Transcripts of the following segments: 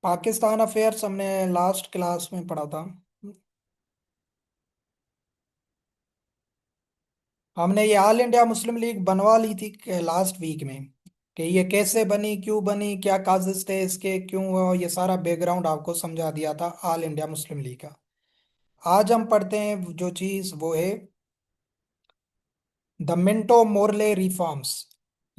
Pakistan affairs हमने last class में पढ़ा था। हमने ये ऑल इंडिया मुस्लिम लीग बनवा ली थी लास्ट वीक में कि ये कैसे बनी, क्यों बनी, क्या काजेस थे इसके, क्यों हुआ, ये सारा बैकग्राउंड आपको समझा दिया था ऑल इंडिया मुस्लिम लीग का। आज हम पढ़ते हैं जो चीज वो है द मिंटो मोरले रिफॉर्म्स।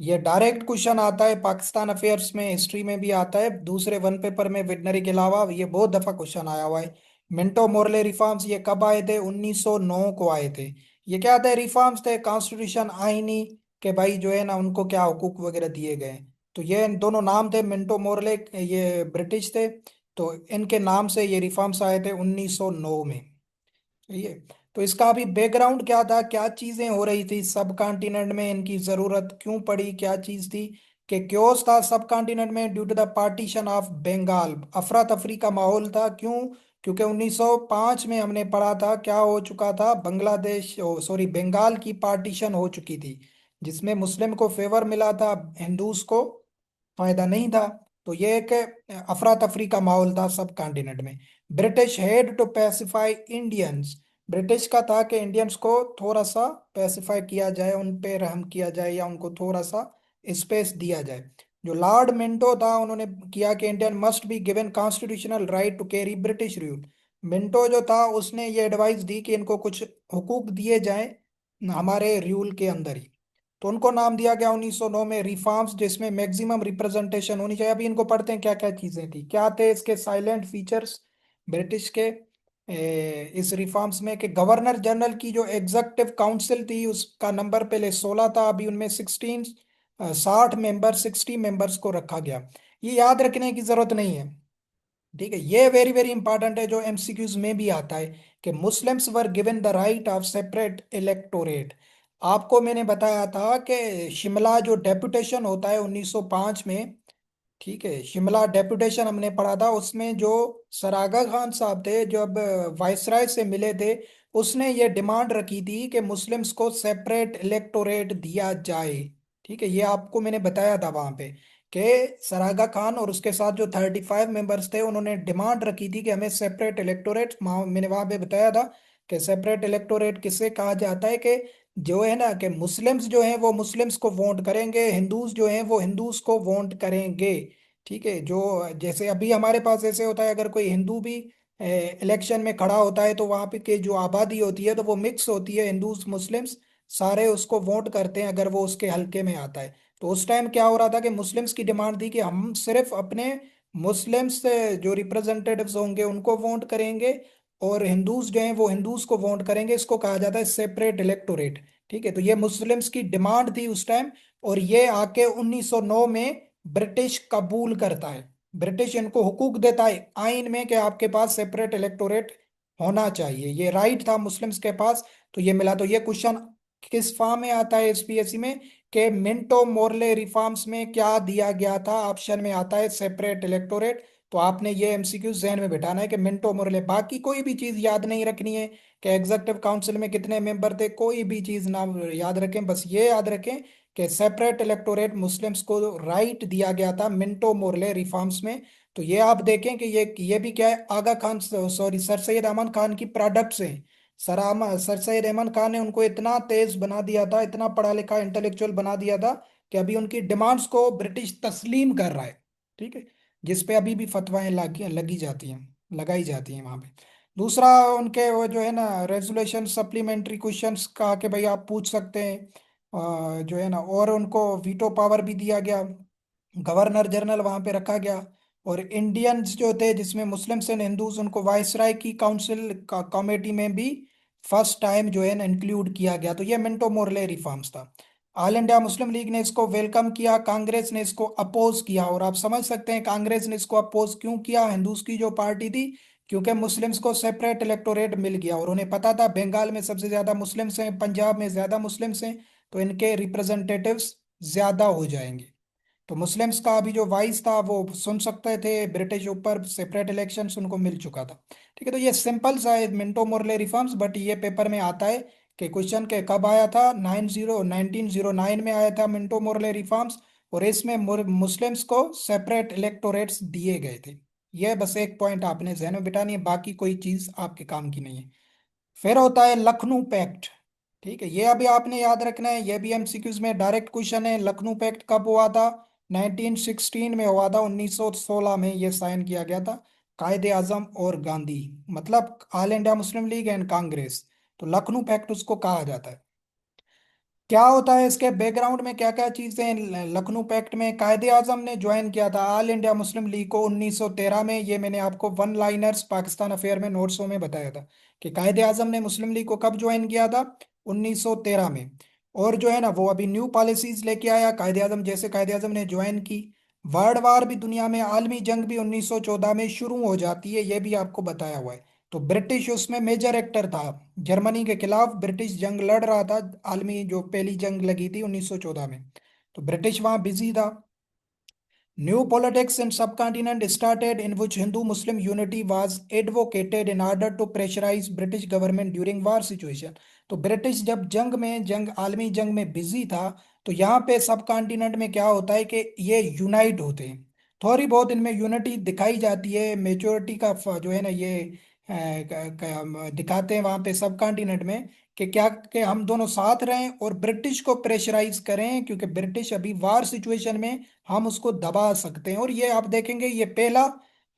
ये डायरेक्ट क्वेश्चन आता है पाकिस्तान अफेयर्स में, हिस्ट्री में भी आता है, दूसरे वन पेपर में विटनरी के अलावा ये बहुत दफा क्वेश्चन आया हुआ है। मिंटो मोरले रिफॉर्म्स ये कब आए थे? 1909 को आए थे। ये क्या थे? रिफॉर्म्स थे, कॉन्स्टिट्यूशन आईनी के भाई जो है ना उनको क्या हुकूक वगैरह दिए गए। तो ये इन दोनों नाम थे, मिंटो मोरले ये ब्रिटिश थे, तो इनके नाम से ये रिफॉर्म्स आए थे 1909 में। ये तो इसका अभी बैकग्राउंड क्या था, क्या चीजें हो रही थी सब कॉन्टिनेंट में, इनकी जरूरत क्यों पड़ी, क्या चीज थी कि क्योस था सब कॉन्टिनेंट में due to the partition of Bengal. अफरा तफरी का माहौल था, क्यों? क्योंकि 1905 में हमने पढ़ा था क्या हो चुका था, बांग्लादेश सॉरी बंगाल की पार्टीशन हो चुकी थी, जिसमें मुस्लिम को फेवर मिला था, हिंदूज को फायदा नहीं था। तो ये एक अफरा तफरी का माहौल था सब कॉन्टिनेंट में। British had to pacify Indians. British का था कि इंडियंस को थोड़ा सा पैसिफाई किया जाए, उन पे रहम किया जाए या उनको थोड़ा सा स्पेस दिया जाए। जो लॉर्ड मिंटो था उन्होंने किया कि Indian must be given constitutional right to carry British rule. Minto जो था उसने ये एडवाइस दी कि इनको कुछ हुकूक दिए जाएं हमारे रूल के अंदर ही। तो उनको नाम दिया गया 1909 में रिफॉर्म्स, जिसमें मैक्सिमम रिप्रेजेंटेशन होनी चाहिए। अभी इनको पढ़ते हैं क्या क्या चीजें थी, क्या थे इसके साइलेंट फीचर्स ब्रिटिश के इस रिफॉर्म्स में। कि गवर्नर जनरल की जो एग्जीक्यूटिव काउंसिल थी उसका नंबर पहले 16 था, अभी उनमें 60 मेंबर्स को रखा गया। ये याद रखने की जरूरत नहीं है, ठीक है, ये वेरी वेरी इंपॉर्टेंट है, जो एमसीक्यूज में भी आता है कि Muslims were given the right of separate electorate. आपको मैंने बताया था कि शिमला जो डेपुटेशन होता है 1905 में, ठीक है, शिमला डेपुटेशन हमने पढ़ा था, उसमें जो सरागा खान साहब थे जो अब वायसराय से मिले थे, उसने ये डिमांड रखी थी कि मुस्लिम्स को सेपरेट इलेक्टोरेट दिया जाए। ठीक है, ये आपको मैंने बताया था वहां पे कि सरागा खान और उसके साथ जो 35 मेंबर्स थे उन्होंने डिमांड रखी थी कि हमें सेपरेट इलेक्टोरेट। मैंने वहां पे बताया था कि सेपरेट इलेक्टोरेट किसे कहा जाता है कि जो है ना कि मुस्लिम्स जो हैं वो मुस्लिम्स को वोट करेंगे, हिंदूज जो हैं वो हिंदूज को वोट करेंगे। ठीक है, जो जैसे अभी हमारे पास ऐसे होता है, अगर कोई हिंदू भी इलेक्शन में खड़ा होता है तो वहां पे के जो आबादी होती है तो वो मिक्स होती है, हिंदूज मुस्लिम्स सारे उसको वोट करते हैं अगर वो उसके हल्के में आता है। तो उस टाइम क्या हो रहा था कि मुस्लिम्स की डिमांड थी कि हम सिर्फ अपने मुस्लिम्स जो रिप्रेजेंटेटिव्स होंगे उनको वोट करेंगे, और हिंदूज जो हैं वो हिंदूज को वोट करेंगे। इसको कहा जाता है सेपरेट इलेक्टोरेट। ठीक है, तो ये मुस्लिम्स की डिमांड थी उस टाइम, और ये आके 1909 में ब्रिटिश कबूल करता है। ब्रिटिश इनको हुकूक देता है आइन में कि आपके पास सेपरेट इलेक्टोरेट होना चाहिए, ये राइट था मुस्लिम्स के पास। तो ये मिला। तो ये क्वेश्चन किस फॉर्म में आता है एसपीएससी में कि मिंटो मोरले रिफॉर्म्स में क्या दिया गया था? ऑप्शन में आता है सेपरेट इलेक्टोरेट। तो आपने ये एमसीक्यू जहन में बिठाना है कि मिंटो मोरले, बाकी कोई भी चीज याद नहीं रखनी है कि एग्जीक्यूटिव काउंसिल में कितने मेंबर थे, कोई भी चीज ना याद रखें, बस ये याद रखें कि सेपरेट इलेक्टोरेट मुस्लिम्स को राइट दिया गया था मिंटो मोरले रिफॉर्म्स में। तो ये आप देखें कि ये भी क्या है, आगा खान सॉरी सर सैयद अहमद खान की प्रोडक्ट्स हैं। सर सैयद अहमद खान ने उनको इतना तेज बना दिया था, इतना पढ़ा लिखा इंटेलेक्चुअल बना दिया था कि अभी उनकी डिमांड्स को ब्रिटिश तस्लीम कर रहा है। ठीक है, जिस पे अभी भी फतवाएं लगी जाती हैं, लगाई जाती हैं वहां पे। दूसरा, उनके वो जो है ना रेजोल्यूशन सप्लीमेंट्री क्वेश्चंस का कि भाई आप पूछ सकते हैं, जो है ना, और उनको वीटो पावर भी दिया गया, गवर्नर जनरल वहां पे रखा गया। और इंडियंस जो थे जिसमें मुस्लिम्स एंड हिंदूज, उनको वायसराय की काउंसिल का कमेटी में भी फर्स्ट टाइम जो है ना इंक्लूड किया गया। तो ये मिंटो मोरले रिफॉर्म्स था। ऑल इंडिया मुस्लिम लीग ने इसको वेलकम किया, कांग्रेस ने इसको अपोज किया। और आप समझ सकते हैं कांग्रेस ने इसको अपोज क्यों किया, हिंदूज की जो पार्टी थी, क्योंकि मुस्लिम्स को सेपरेट इलेक्टोरेट मिल गया और उन्हें पता था बंगाल में सबसे ज्यादा मुस्लिम्स हैं, पंजाब में ज्यादा मुस्लिम्स हैं, तो इनके रिप्रेजेंटेटिव्स ज्यादा हो जाएंगे। तो मुस्लिम्स का अभी जो वॉइस था वो सुन सकते थे ब्रिटिश ऊपर, सेपरेट इलेक्शंस उनको मिल चुका था। ठीक है, तो ये सिंपल सा है मिंटो मोरले रिफॉर्म्स, बट ये पेपर में आता है कि क्वेश्चन के कब आया था, 1909 में आया था मिंटो मोरले रिफॉर्म्स, और इसमें मुस्लिम्स को सेपरेट इलेक्टोरेट्स दिए गए थे। ये बस एक पॉइंट आपने जहन में बिठानी है, बाकी कोई चीज आपके काम की नहीं है। फिर होता है लखनऊ पैक्ट। ठीक है, ये अभी आपने याद रखना है, ये भी एमसीक्यूज में डायरेक्ट क्वेश्चन है। लखनऊ पैक्ट कब हुआ था? 1916 में हुआ था, 1916 में ये साइन किया गया था। कायदे आजम और गांधी, मतलब all India Muslim league and Congress. तो लखनऊ पैक्ट उसको कहा जाता है। क्या होता है इसके बैकग्राउंड में, क्या क्या चीजें लखनऊ पैक्ट में? कायदे आजम ने ज्वाइन किया था ऑल इंडिया मुस्लिम लीग को 1913 में। ये मैंने आपको वन लाइनर्स पाकिस्तान अफेयर में नोट्सों में बताया था कि कायदे आजम ने मुस्लिम लीग को कब ज्वाइन किया था, 1913 में। और जो है ना वो अभी न्यू पॉलिसीज लेके आया कायदे आजम, जैसे कायदे आजम ने ज्वाइन की। वर्ल्ड वार भी दुनिया में, आलमी जंग भी 1914 में शुरू हो जाती है, ये भी आपको बताया हुआ है। तो ब्रिटिश उसमें मेजर एक्टर था। जर्मनी के खिलाफ ब्रिटिश जंग लड़ रहा था, आलमी जो पहली जंग लगी थी 1914 में। तो ब्रिटिश वहां बिजी था। New politics in subcontinent started in which Hindu-Muslim unity was advocated in order to pressurize British government during war situation। तो ब्रिटिश जब जंग आलमी जंग में बिजी था, तो यहाँ पे सब कॉन्टिनेंट में क्या होता है कि ये यूनाइट होते हैं। थोड़ी बहुत इनमें यूनिटी दिखाई जाती है, मेजोरिटी का जो है ना ये दिखाते हैं वहां पे सब कॉन्टिनेंट में कि क्या कि हम दोनों साथ रहें और ब्रिटिश को प्रेशराइज करें, क्योंकि ब्रिटिश अभी वार सिचुएशन में, हम उसको दबा सकते हैं। और ये आप देखेंगे ये पहला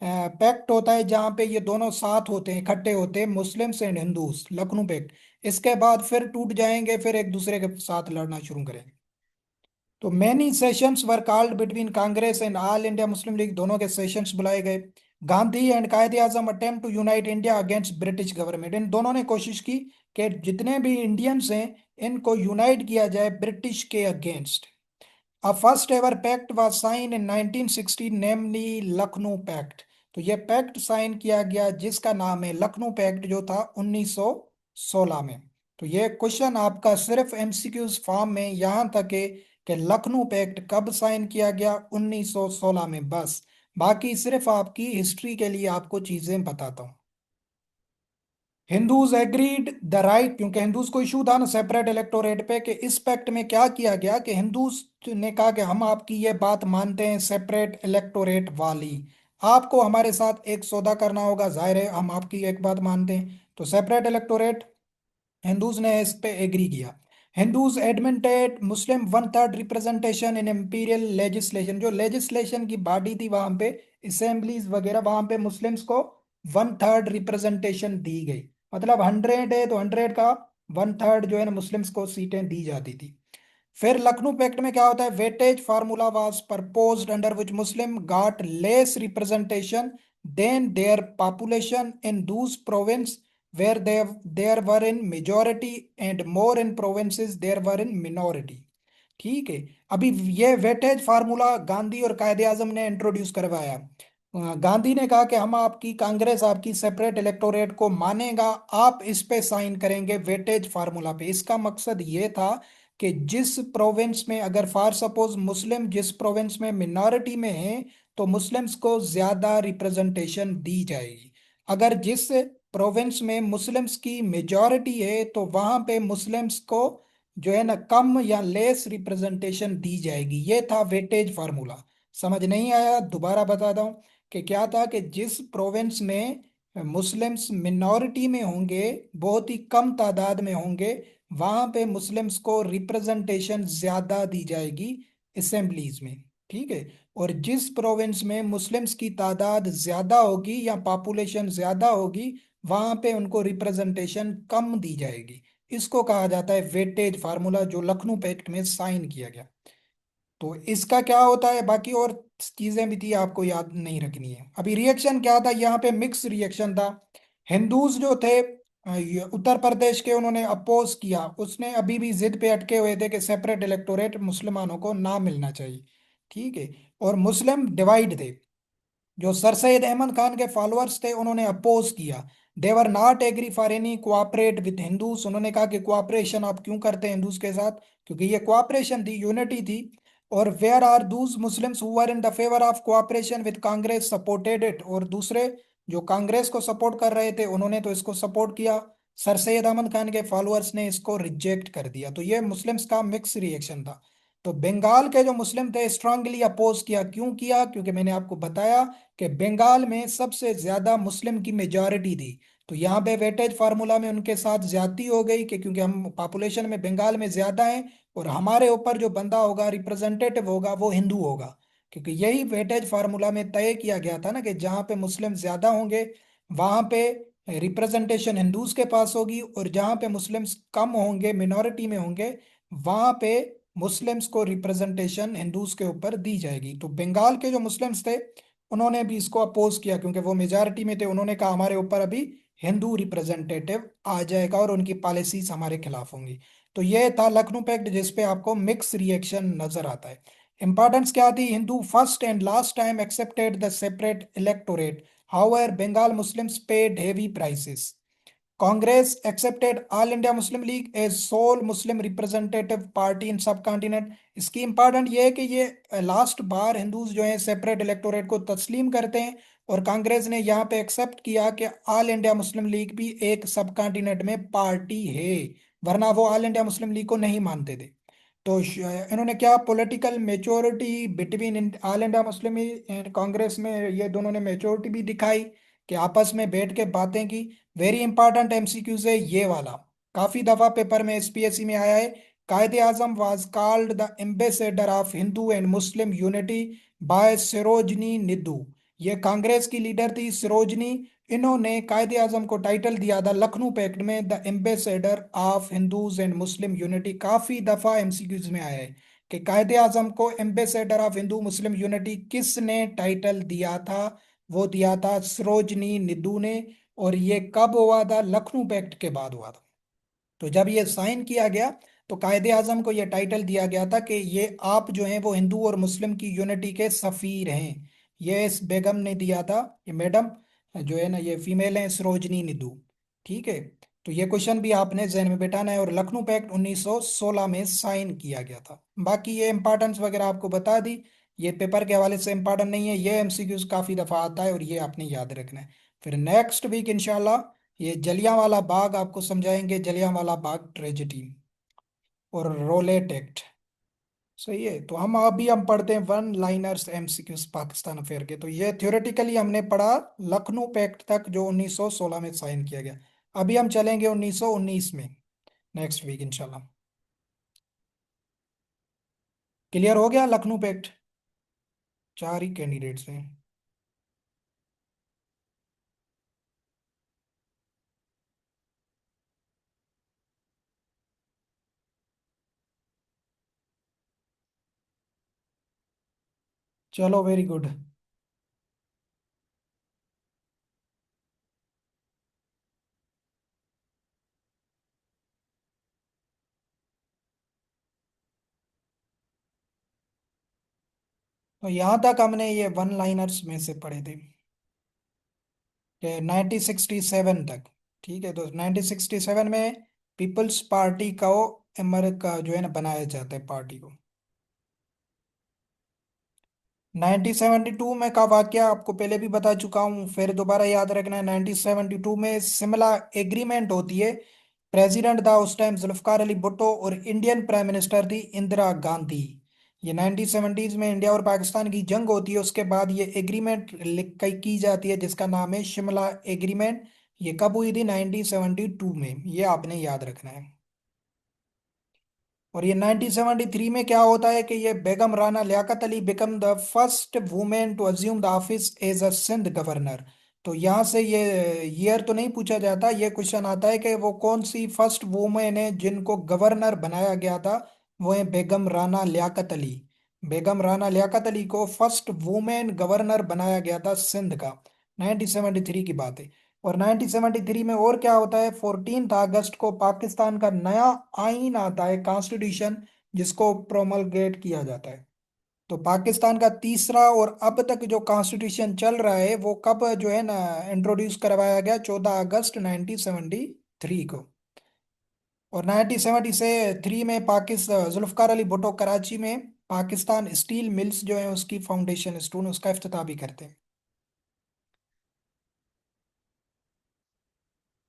पैक्ट होता है जहाँ पे ये दोनों साथ होते हैं, इकट्ठे होते हैं, Muslims and Hindus, Lucknow pact. इसके बाद फिर टूट जाएंगे, फिर एक दूसरे के साथ लड़ना शुरू करेंगे। तो many sessions were called between Congress and all India Muslim League, दोनों के सेशंस बुलाए गए। Gandhi and Quaid-e Azam attempt to unite India against British government, इन दोनों ने कोशिश की कि जितने भी इंडियंस हैं इनको यूनाइट किया जाए ब्रिटिश के against. A first ever pact was signed in 1916, namely Lucknow pact. तो ये पैक्ट साइन किया गया जिसका नाम है लखनऊ पैक्ट, जो था 1916 में। तो ये क्वेश्चन आपका सिर्फ एमसीक्यूज फॉर्म में यहाँ तक है कि लखनऊ पैक्ट कब साइन किया गया, 1916 में, बस। बाकी सिर्फ आपकी हिस्ट्री के लिए आपको चीजें बताता हूँ। हिंदूज एग्रीड द राइट, क्योंकि हिंदूज को इशू था ना सेपरेट इलेक्टोरेट पे, कि इस पैक्ट में क्या किया गया कि हिंदूज ने कहा कि हम आपकी ये बात मानते हैं सेपरेट इलेक्टोरेट वाली। आपको हमारे साथ एक सौदा करना होगा, जाहिर है हम आपकी एक बात मानते हैं, तो सेपरेट इलेक्टोरेट हिंदूज ने इस पे एग्री किया। Hindus admitted Muslim one third representation in imperial legislation, जो लेजिस्लेशन की बॉडी थी वहां पे, असेंबलीज वगैरह, वहां पे मुस्लिम्स को वन थर्ड रिप्रेजेंटेशन दी गई। मतलब 100 है तो 100 का वन थर्ड जो है ना मुस्लिम्स को सीटें दी जाती थी। फिर लखनऊ पैक्ट में क्या होता है, weightage formula was proposed under which Muslim got less representation than their population in those province where there were in majority and more in provinces there were in minority. ठीक है। अभी ये वेटेज फार्मूला गांधी और कायदे आजम ने introduce करवाया। गांधी ने कहा कि हम आपकी कांग्रेस आपकी सेपरेट इलेक्टोरेट को मानेगा, आप इस पे साइन करेंगे वेटेज फार्मूला पे। इसका मकसद ये था कि जिस प्रोविंस में, अगर फॉर सपोज मुस्लिम जिस प्रोविंस में मिनॉरिटी में है, तो मुस्लिम्स को ज्यादा रिप्रेजेंटेशन दी जाएगी। अगर जिस प्रोविंस में मुस्लिम्स की मेजॉरिटी है, तो वहां पे मुस्लिम्स को जो है ना कम या लेस रिप्रेजेंटेशन दी जाएगी। ये था वेटेज फार्मूला। समझ नहीं आया? दोबारा बताता हूँ कि क्या था कि जिस प्रोविंस में मुस्लिम्स मिनॉरिटी में होंगे, बहुत ही कम तादाद में होंगे, वहां पे मुस्लिम्स को रिप्रेजेंटेशन ज्यादा दी जाएगी असेंबलीज में। ठीक है। और जिस प्रोविंस में मुस्लिम्स की तादाद ज्यादा होगी या पॉपुलेशन ज्यादा होगी, वहां पे उनको रिप्रेजेंटेशन कम दी जाएगी। इसको कहा जाता है वेटेज फार्मूला, जो लखनऊ पैक्ट में साइन किया गया। तो इसका क्या होता है, बाकी और चीजें भी थी आपको याद नहीं रखनी है। अभी रिएक्शन क्या था, यहाँ पे मिक्स रिएक्शन था। हिंदूज जो थे ये उत्तर प्रदेश के, उन्होंने अपोज किया, उसने अभी भी जिद पे अटके हुए थे कि सेपरेट इलेक्टोरेट मुसलमानों को ना मिलना चाहिए। ठीक है। और मुस्लिम डिवाइड थे, जो सर सैयद अहमद खान के फॉलोअर्स थे उन्होंने अपोज किया। They were not agree for any cooperate with Hindus, उन्होंने कहा कि कोऑपरेशन आप क्यों करते हैं हिंदूज के साथ, क्योंकि ये कोऑपरेशन थी, यूनिटी थी। और where are those Muslims who are in the favour of cooperation with Congress supported it, और दूसरे जो कांग्रेस को सपोर्ट कर रहे थे उन्होंने तो इसको सपोर्ट किया। सर सैयद अहमद खान के फॉलोअर्स ने इसको रिजेक्ट कर दिया। तो ये मुस्लिम्स का मिक्स रिएक्शन था। तो बंगाल के जो मुस्लिम थे स्ट्रांगली अपोज किया। क्यों किया? क्योंकि मैंने आपको बताया कि बंगाल में सबसे ज्यादा मुस्लिम की मेजॉरिटी थी। तो यहाँ पे वेटेज फार्मूला में उनके साथ ज्यादती हो गई कि क्योंकि हम पॉपुलेशन में बंगाल में ज्यादा हैं, और हमारे ऊपर जो बंदा होगा रिप्रेजेंटेटिव होगा वो हिंदू होगा। क्योंकि यही वेटेज फार्मूला में तय किया गया था ना कि जहाँ पे मुस्लिम ज्यादा होंगे वहां पे रिप्रेजेंटेशन हिंदूज के पास होगी, और जहाँ पे मुस्लिम्स कम होंगे मिनॉरिटी में होंगे वहां पे मुस्लिम्स को रिप्रेजेंटेशन हिंदूज के ऊपर दी जाएगी। तो बंगाल के जो मुस्लिम्स थे उन्होंने भी इसको अपोज किया, क्योंकि वो मेजॉरिटी में थे। उन्होंने कहा हमारे ऊपर अभी हिंदू रिप्रेजेंटेटिव आ जाएगा और उनकी पॉलिसीज हमारे खिलाफ होंगी। तो ये था लखनऊ पैक्ट, जिसपे आपको मिक्स रिएक्शन नजर आता है। इंपॉर्टेंस क्या थी? Hindu first and last time accepted the separate electorate, however Bengal Muslims paid heavy prices. Congress accepted All India Muslim League as sole Muslim representative party in subcontinent। इसकी इंपॉर्टेंट ये है कि ये लास्ट बार हिंदूज जो है सेपरेट इलेक्टोरेट को तस्लीम करते हैं, और कांग्रेस ने यहाँ पे एक्सेप्ट किया कि ऑल इंडिया मुस्लिम लीग भी एक सब कॉन्टिनेंट में पार्टी है, वरना वो ऑल इंडिया मुस्लिम लीग को नहीं मानते थे। तो इन्होंने क्या, political maturity between all India Muslim and Congress में ये दोनों ने मेच्योरिटी भी दिखाई कि आपस में बैठ के बातें की। वेरी इंपॉर्टेंट एमसीक्यू है ये वाला, काफी दफा पेपर में एसपीएससी में आया है। Quaid-e Azam was called the ambassador of Hindu and Muslim unity by Sarojini Naidu. ये कांग्रेस की लीडर थी सरोजनी। इन्होंने कायदे आजम को टाइटल दिया था लखनऊ पैक्ट में the ambassador of Hindus and Muslim unity. काफी दफा एमसीक्यूज में आया है कि कायदे आजम को ambassador of Hindu Muslim unity किसने टाइटल दिया था? वो दिया था सरोजनी निधु ने। और ये कब हुआ था? लखनऊ पैक्ट के बाद हुआ था। तो जब ये साइन किया गया तो कायदे आजम को ये टाइटल दिया गया था कि ये आप जो हैं वो हिंदू और मुस्लिम की यूनिटी के सफीर हैं। ये इस बेगम ने दिया था, ये मैडम जो है ना ये फीमेल है सरोजनी निधु। ठीक है। तो ये क्वेश्चन भी आपने जहन में बैठाना है। और लखनऊ पैक्ट 1916 में साइन किया गया था। बाकी ये इंपॉर्टेंस वगैरह आपको बता दी। ये पेपर के हवाले से इंपॉर्टेंट नहीं है, ये एमसीक्यूज काफी दफा आता है और ये आपने याद रखना है। फिर नेक्स्ट वीक इंशाल्लाह ये जलियांवाला बाग आपको समझाएंगे, जलियांवाला बाग ट्रेजेडी और रोलेट एक्ट। सही है। तो हम पढ़ते हैं one liners MCQs Pakistan affair के। तो ये थ्योरेटिकली हमने पढ़ा लखनऊ पैक्ट तक जो 1916 में साइन किया गया। अभी हम चलेंगे 1919 में नेक्स्ट वीक इंशाल्लाह। क्लियर हो गया लखनऊ पैक्ट? चार ही कैंडिडेट्स हैं। चलो वेरी गुड। तो यहाँ तक हमने ये वन लाइनर्स में से पढ़े थे कि 1967 तक। ठीक है। तो 1967 में पीपल्स पार्टी का अमेरिका जो है ना बनाया जाता है पार्टी को। 1972 में का वाकया आपको पहले भी बता चुका हूँ, फिर दोबारा याद रखना है। 1972 में शिमला एग्रीमेंट होती है। प्रेसिडेंट था उस टाइम जुल्फकार अली भुट्टो और इंडियन प्राइम मिनिस्टर थी इंदिरा गांधी। ये 1970s में इंडिया और पाकिस्तान की जंग होती है, उसके बाद ये एग्रीमेंट की जाती है जिसका नाम है शिमला एग्रीमेंट। ये कब हुई थी? 1972 में। ये आपने याद रखना है। और ये 1973 में क्या होता है कि ये Begum Rana Liaquat Ali became the first women to assume the office as a Sindh governor. तो यहाँ से ये ईयर तो नहीं पूछा जाता, ये क्वेश्चन आता है कि वो कौन सी फर्स्ट वुमेन है जिनको गवर्नर बनाया गया था। वो है बेगम राना लियाकत अली। बेगम राना लियाकत अली को फर्स्ट वुमेन गवर्नर बनाया गया था सिंध का। 1973 की बात है। और 1973 में और क्या होता है? 14 अगस्त को पाकिस्तान का नया आईन आता है, कॉन्स्टिट्यूशन, जिसको प्रोमलगेट किया जाता है। तो पाकिस्तान का तीसरा और अब तक जो कॉन्स्टिट्यूशन चल रहा है वो कब जो है ना इंट्रोड्यूस करवाया गया? 14 अगस्त 1973 को। और 1973 में पाकिस्तान जुल्फकार अली भुट्टो कराची में पाकिस्तान स्टील मिल्स जो है उसकी फाउंडेशन स्टोन उसका इफ्तिताह भी करते हैं।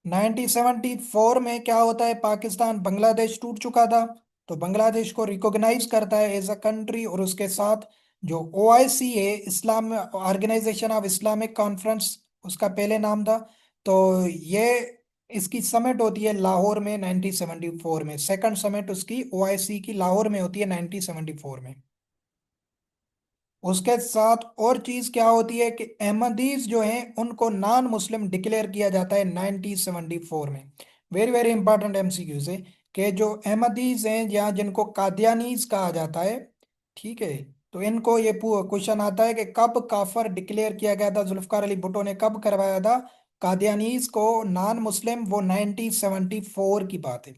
1974 में क्या होता है? पाकिस्तान बांग्लादेश टूट चुका था। तो बांग्लादेश को रिकॉग्नाइज करता है एज अ कंट्री, और उसके साथ जो ओआईसी है, इस्लाम ऑर्गेनाइजेशन ऑफ इस्लामिक कॉन्फ्रेंस, उसका पहले नाम था। तो ये इसकी समिट होती है लाहौर में 1974 में, सेकंड समिट उसकी ओआईसी की लाहौर में होती है 1974 में। उसके साथ और चीज क्या होती है कि अहमदीज जो हैं उनको नॉन मुस्लिम डिक्लेयर किया जाता है 1974 में। वेरी वेरी इंपॉर्टेंट एमसीक्यू से, कि जो अहमदीज हैं या जिनको कादियानीज कहा जाता है, ठीक है, तो इनको ये क्वेश्चन आता है कि कब काफर डिक्लेयर किया गया था, जुल्फकार अली भुट्टो ने कब करवाया था कादियानीज को नॉन मुस्लिम, वो 1974 की बात है।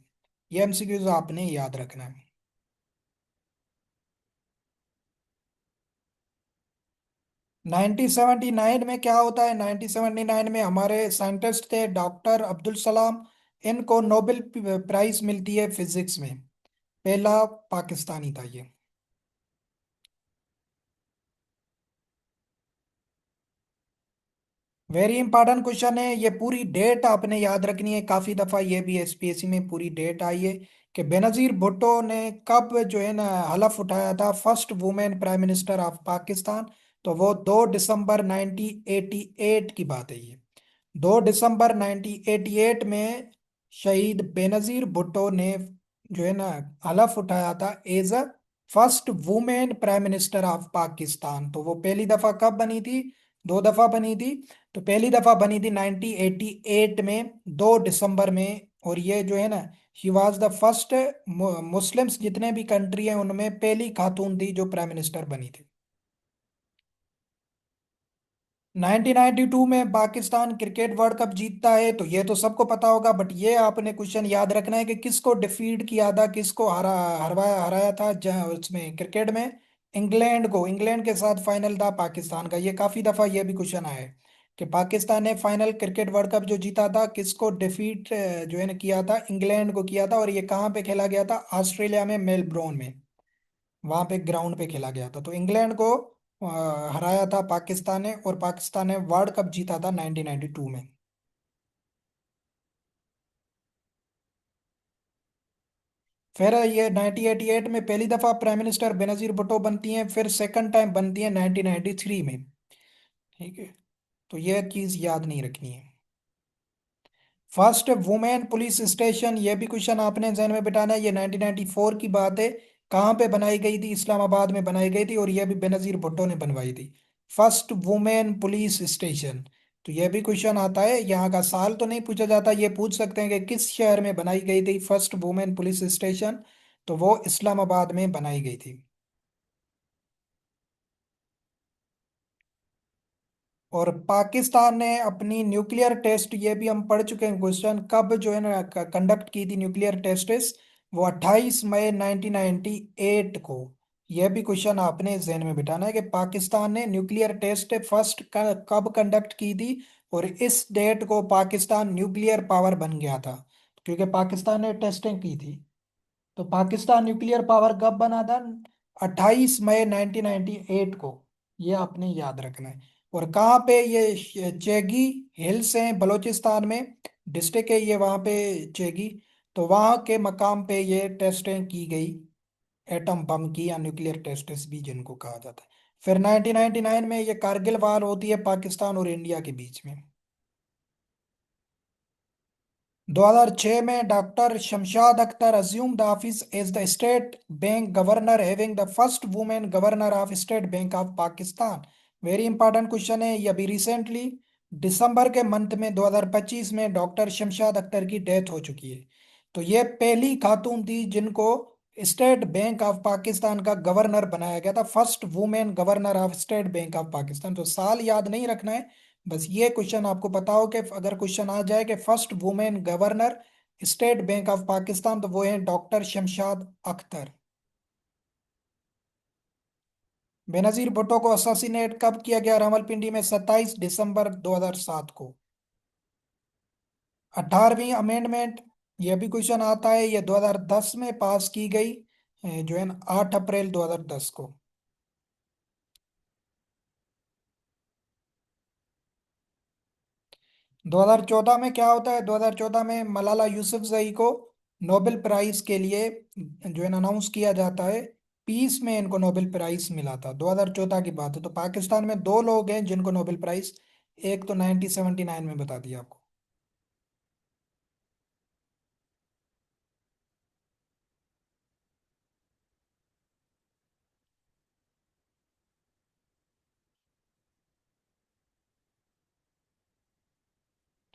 ये एमसीक्यूज आपने याद रखना है। 1979 में क्या होता है, 1979 में हमारे साइंटिस्ट थे डॉक्टर अब्दुल सलाम, इनको नोबेल प्राइज मिलती है फिजिक्स में। पहला पाकिस्तानी था ये। वेरी इंपॉर्टेंट क्वेश्चन है ये, पूरी डेट आपने याद रखनी है, काफी दफा ये भी एसपीएससी में पूरी डेट आई है कि बेनजीर भुट्टो ने कब जो है ना हलफ उठाया था, first women prime minister of Pakistan. तो वो 2 दिसंबर 1988 की बात है ये। 2 दिसंबर 1988 में शहीद बेनजीर भुट्टो ने जो है ना हलफ उठाया था as a first women prime minister of Pakistan. तो वो पहली दफा कब बनी थी, 2 दफा बनी थी। तो पहली दफा बनी थी 1988 में 2 दिसंबर में, और ये जो है ना he was the first, Muslims जितने भी कंट्री हैं उनमें पहली खातून थी जो प्राइम मिनिस्टर बनी थी। 1992 में पाकिस्तान क्रिकेट वर्ल्ड कप जीतता है, तो ये तो सबको पता होगा, बट ये आपने क्वेश्चन याद रखना है कि किसको डिफीट किया था, किसको हराया था उसमें क्रिकेट में। इंग्लैंड को, इंग्लैंड के साथ फाइनल था पाकिस्तान का। ये काफी दफा ये भी क्वेश्चन आया है कि पाकिस्तान ने फाइनल क्रिकेट वर्ल्ड कप जो जीता था किसको डिफीट जो है ना किया था, इंग्लैंड को किया था। और ये कहाँ पे खेला गया था, ऑस्ट्रेलिया में मेलबोर्न में, वहां पे ग्राउंड पे खेला गया था। तो इंग्लैंड को हराया था पाकिस्तान ने, और पाकिस्तान ने वर्ल्ड कप जीता था 1992 में। फिर ये 1988 में पहली दफा प्राइम मिनिस्टर बेनजीर भुट्टो बनती हैं, फिर सेकंड टाइम बनती हैं 1993 में। ठीक है, तो ये चीज याद नहीं रखनी है। फर्स्ट वुमेन पुलिस स्टेशन, ये भी क्वेश्चन आपने जहन में बिठाना है। ये 1994 की बात है। कहाँ पे बनाई गई थी, इस्लामाबाद में बनाई गई थी, और ये भी बेनजीर भुट्टो ने बनवाई थी, फर्स्ट वुमेन पुलिस स्टेशन। तो ये भी क्वेश्चन आता है, यहाँ का साल तो नहीं पूछा जाता, ये पूछ सकते हैं कि किस शहर में बनाई गई थी फर्स्ट वुमेन पुलिस स्टेशन। तो वो इस्लामाबाद में बनाई गई थी। और पाकिस्तान ने अपनी न्यूक्लियर टेस्ट, ये भी हम पढ़ चुके हैं क्वेश्चन, कब जो है ना कंडक्ट की थी न्यूक्लियर टेस्ट, वो 28 मई 1998 को। यह भी क्वेश्चन आपने जहन में बिठाना है कि पाकिस्तान ने न्यूक्लियर टेस्ट फर्स्ट कब कंडक्ट की थी, और इस डेट को पाकिस्तान न्यूक्लियर पावर बन गया था, क्योंकि पाकिस्तान ने टेस्टिंग की थी। तो पाकिस्तान न्यूक्लियर पावर कब बना था, 28 मई 1998 को। ये आपने याद रखना है। और कहाँ पे ये चेगी हिल्स हैं, बलूचिस्तान में डिस्ट्रिक्ट है ये, वहाँ पे चेगी। तो वहाँ के मकाम पे ये टेस्टें की गई, एटम बम की, या न्यूक्लियर टेस्टेस भी जिनको कहा जाता है। फिर 1999 में ये कारगिल वार होती है पाकिस्तान और इंडिया के बीच में। 2006 में doctor Shamshad Akhtar assumed the office as the State Bank governor, having the first women governor of State Bank of Pakistan. Very important question है ये, अभी रिसेंटली दिसंबर के मंथ में 2025 में डॉक्टर शमशाद अख्तर की डेथ हो चुकी है। तो ये पहली खातून थी जिनको स्टेट बैंक ऑफ पाकिस्तान का गवर्नर बनाया गया था, first women governor of State Bank of Pakistan. तो साल याद नहीं रखना है, बस ये क्वेश्चन आपको पता हो कि अगर क्वेश्चन आ जाए कि first women governor state Bank of Pakistan, तो वो है डॉक्टर शमशाद अख्तर। बेनजीर भुट्टो को असोसिनेट कब किया गया रावलपिंडी में, 27 दिसंबर 2007 को। 18वीं अमेंडमेंट, ये भी क्वेश्चन आता है, ये 2010 में पास की गई, जो है 8 अप्रैल 2010 को। 2014 में क्या होता है, 2014 में मलाला यूसुफजई को नोबेल प्राइज के लिए जो है अनाउंस किया जाता है। पीस में इनको नोबेल प्राइज मिला था, 2014 की बात है। तो पाकिस्तान में दो लोग हैं जिनको नोबेल प्राइज, एक तो 1979 में बता दिया आपको।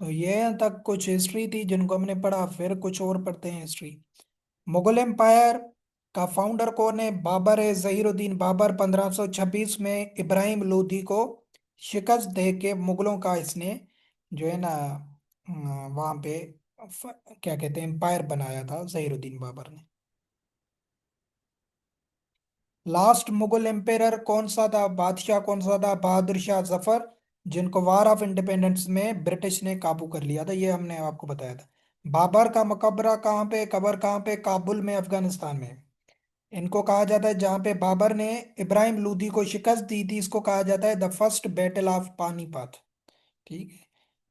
तो ये तक कुछ हिस्ट्री थी जिनको हमने पढ़ा, फिर कुछ और पढ़ते हैं हिस्ट्री। मुगल एम्पायर का फाउंडर कौन है? बाबर है, जहीरुद्दीन बाबर। 1526 में इब्राहिम लोदी को शिकस्त दे के मुगलों का इसने जो है ना वहां पे क्या कहते हैं एम्पायर बनाया था जहीरुद्दीन बाबर ने। लास्ट मुगल एम्पायर कौन सा था, बादशाह कौन सा था? बहादुर शाह जफर, जिनको वार ऑफ इंडिपेंडेंस में ब्रिटिश ने काबू कर लिया था, ये हमने आपको बताया था। बाबर का मकबरा कहाँ पे, कबर कहाँ पे? काबुल में, अफगानिस्तान में। इनको कहा जाता है, जहां पे बाबर ने इब्राहिम लोदी को शिकस्त दी थी, इसको कहा जाता है the first battle of Panipat. ठीक है।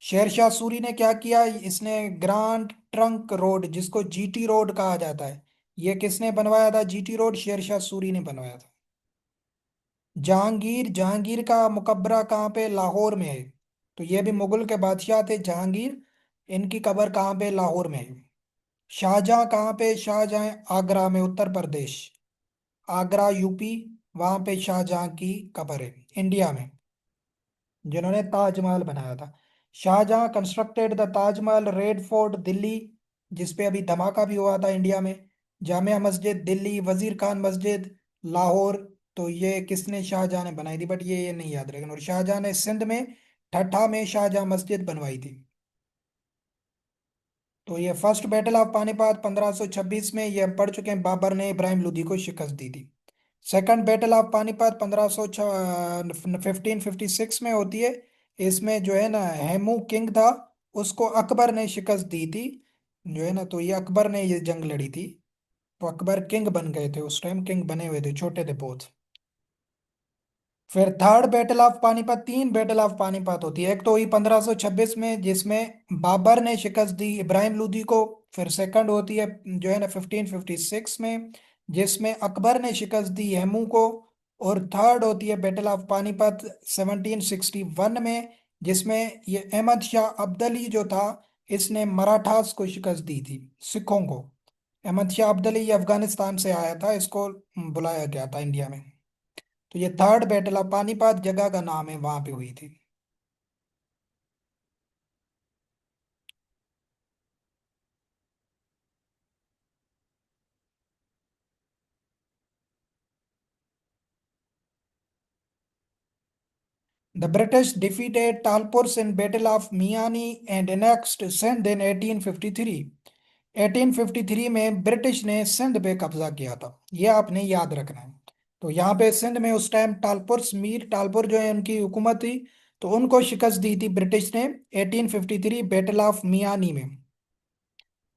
शेरशाह सूरी ने क्या किया? इसने ग्रांड ट्रंक रोड, जिसको जीटी रोड कहा जाता है, ये किसने बनवाया था? जीटी रोड शेरशाह सूरी ने बनवाया था। जहांगीर, जहांगीर का मकबरा कहाँ पे? लाहौर में है। तो ये भी मुगल के बादशाह थे जहांगीर, इनकी कब्र कहाँ पे? लाहौर में है। शाहजहां कहाँ पे? शाहजहां आगरा में, उत्तर प्रदेश। आगरा यूपी, वहां पे शाहजहां की कब्र है, इंडिया में, जिन्होंने ताजमहल बनाया था। Shah Jahan constructed the Taj Mahal. Red fort Delhi, जिसपे अभी धमाका भी हुआ था इंडिया में। जामिया मस्जिद दिल्ली, वजीर खान मस्जिद लाहौर। तो ये किसने? शाहजहां ने बनाई थी, बट ये नहीं याद रखें। और शाहजहां ने सिंध में ठट्ठा में शाहजहां मस्जिद बनवाई थी। तो ये फर्स्ट बैटल ऑफ पानीपत 1526 में, ये हम पढ़ चुके हैं, बाबर ने इब्राहिम लोदी को शिकस्त दी थी। सेकंड बैटल ऑफ पानीपत 1556 में होती है। इसमें जो है ना हेमू किंग था, उसको अकबर ने शिकस्त दी थी। जो है ना, तो ये अकबर ने ये जंग लड़ी थी। तो अकबर किंग बन गए थे, उस टाइम किंग बने हुए थे, छोटे थे बहुत। फिर थर्ड बैटल ऑफ पानीपत, तीन बैटल ऑफ पानीपत होती है। एक तो हुई 1526 में, जिसमें बाबर ने शिकस्त दी इब्राहिम लोदी को। फिर सेकंड होती है जो है ना 1556 में, जिसमें अकबर ने शिकस्त दी हेमू को। और थर्ड होती है बैटल ऑफ पानीपत 1761 में, जिसमें ये अहमद शाह अब्दाली जो था, इसने मराठास को शिकस्त दी थी, सिखों को। अहमद शाह अब्दाली ये अफगानिस्तान से आया था, इसको बुलाया गया था इंडिया में। तो ये थर्ड बैटल ऑफ पानीपत जगह का नाम है, वहां पे हुई थी। The British defeated Talpurs in battle of Miani and annexed Sindh in 1853। 1853 में ब्रिटिश ने सिंध पे कब्जा किया था, ये आपने याद रखना है। तो यहाँ पे सिंध में उस टाइम टालपुर्स, मीर टालपुर जो है उनकी हुकूमत थी। तो उनको शिकस्त दी थी ब्रिटिश ने 1853 बैटल ऑफ मियानी में।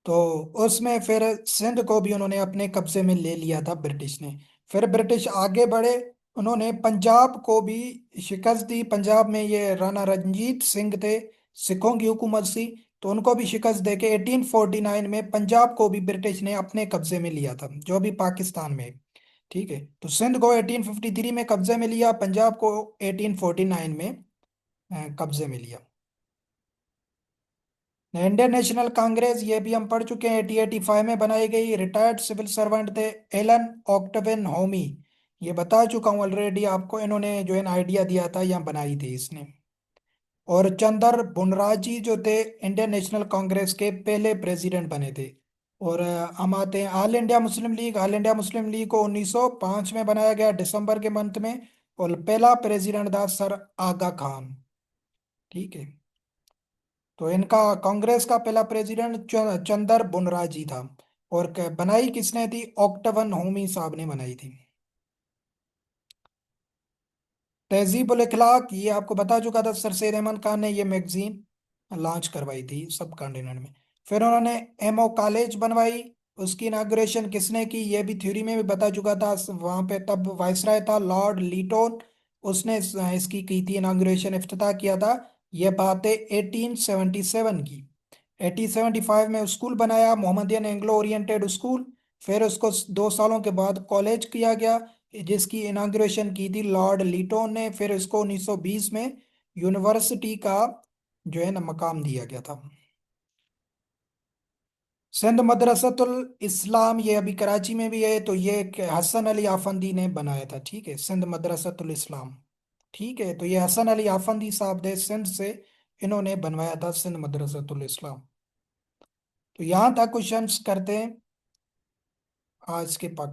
तो उसमें फिर सिंध को भी उन्होंने अपने कब्जे में ले लिया था ब्रिटिश ने। फिर ब्रिटिश आगे बढ़े, उन्होंने पंजाब को भी शिकस्त दी। पंजाब में ये राणा रंजीत सिंह थे, सिखों की हुकूमत थी। तो उनको भी शिकस्त देके 1849 में पंजाब को भी ब्रिटिश ने अपने कब्जे में लिया था, जो भी पाकिस्तान में है। ठीक है। तो सिंध को 1853 में कब्जे में लिया, पंजाब को 1849 में कब्जे में लिया। इंडियन नेशनल कांग्रेस, ये भी हम पढ़ चुके हैं, 1885 में बनाई गई। रिटायर्ड सिविल सर्वेंट थे एलन ऑक्टेविन होमी, ये बता चुका हूँ ऑलरेडी आपको, इन्होंने जो है आइडिया दिया था, यहाँ बनाई थी इसने। और चंदर बुनराजी जो थे इंडियन नेशनल कांग्रेस के पहले प्रेसिडेंट बने थे। और हम आते हैं all India Muslim league. All India Muslim league को 1905 में बनाया गया, दिसंबर के मंथ में। और पहला प्रेसिडेंट था सर आगा खान। ठीक है। तो इनका कांग्रेस का पहला प्रेसिडेंट चंदर बुनराजी था। और बनाई किसने थी? ऑक्टवन होमी साहब ने बनाई थी। तहजीब उल इखलाक, ये आपको बता चुका था, सर सैयद अहमद खान ने ये मैगजीन लॉन्च करवाई थी सब कॉन्टिनेंट में। फिर उन्होंने एमओ कॉलेज बनवाई, उसकी इनाग्रेशन किसने की? ये भी थ्योरी में भी बता चुका था, वहां पे तब वायसराय था लॉर्ड लीटोन, उसने इसकी की थी इनाग्रेशन, इफ्तिताह किया था। यह बात है 1877 की। 1875 में स्कूल बनाया, मोहम्मदियन एंग्लो ओरिएंटेड स्कूल। फिर उसको 2 सालों के बाद कॉलेज किया गया, जिसकी इनाग्रेशन की थी लॉर्ड लीटोन ने। फिर इसको 1920 में यूनिवर्सिटी का जो है ना मकाम दिया गया था। सिंध मदरसतुल इस्लाम, ये अभी कराची में भी है, तो ये हसन अली आफंदी ने बनाया था। ठीक है, सिंध मदरसतुल इस्लाम। ठीक है, तो ये हसन अली आफंदी साहब थे सिंध से, इन्होंने बनवाया था सिंध मदरसतुल इस्लाम। तो यहाँ तक क्वेश्चंस करते हैं आज के पाक